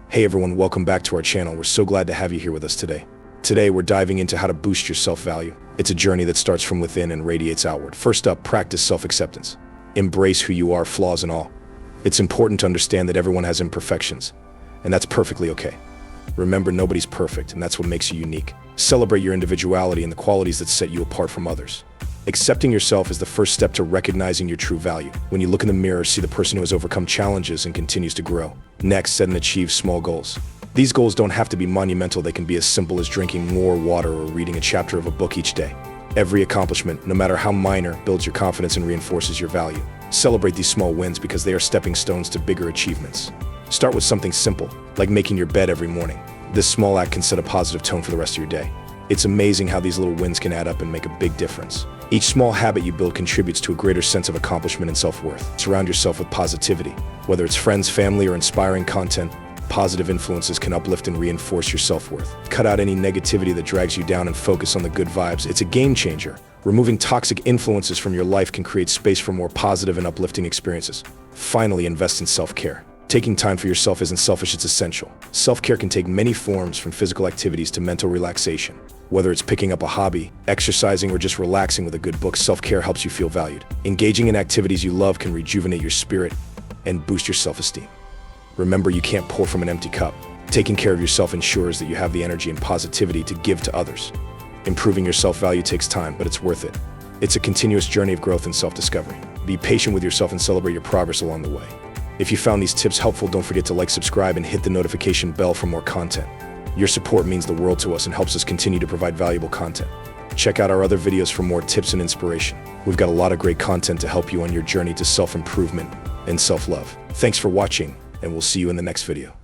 Hey everyone, welcome back to our channel. We're so glad to have you here with us today. Today we're diving into how to boost your self-value. It's a journey that starts from within and radiates outward. First up, practice self-acceptance. Embrace who you are, flaws and all. It's important to understand that everyone has imperfections, and that's perfectly okay. Remember, nobody's perfect, and that's what makes you unique. Celebrate your individuality and the qualities that set you apart from others. Accepting yourself is the first step to recognizing your true value. When you look in the mirror, see the person who has overcome challenges and continues to grow. Next, set and achieve small goals. These goals don't have to be monumental. They can be as simple as drinking more water or reading a chapter of a book each day. Every accomplishment, no matter how minor, builds your confidence and reinforces your value. Celebrate these small wins because they are stepping stones to bigger achievements. Start with something simple, like making your bed every morning. This small act can set a positive tone for the rest of your day. It's amazing how these little wins can add up and make a big difference. Each small habit you build contributes to a greater sense of accomplishment and self-worth. Surround yourself with positivity. Whether it's friends, family, or inspiring content, positive influences can uplift and reinforce your self-worth. Cut out any negativity that drags you down and focus on the good vibes. It's a game changer. Removing toxic influences from your life can create space for more positive and uplifting experiences. Finally, invest in self-care. Taking time for yourself isn't selfish, it's essential. Self-care can take many forms, from physical activities to mental relaxation. Whether it's picking up a hobby, exercising, or just relaxing with a good book, self-care helps you feel valued. Engaging in activities you love can rejuvenate your spirit and boost your self-esteem. Remember, you can't pour from an empty cup. Taking care of yourself ensures that you have the energy and positivity to give to others. Improving your self-value takes time, but it's worth it. It's a continuous journey of growth and self-discovery. Be patient with yourself and celebrate your progress along the way. If you found these tips helpful, don't forget to like, subscribe, and hit the notification bell for more content. Your support means the world to us and helps us continue to provide valuable content. Check out our other videos for more tips and inspiration. We've got a lot of great content to help you on your journey to self-improvement and self-love. Thanks for watching, and we'll see you in the next video.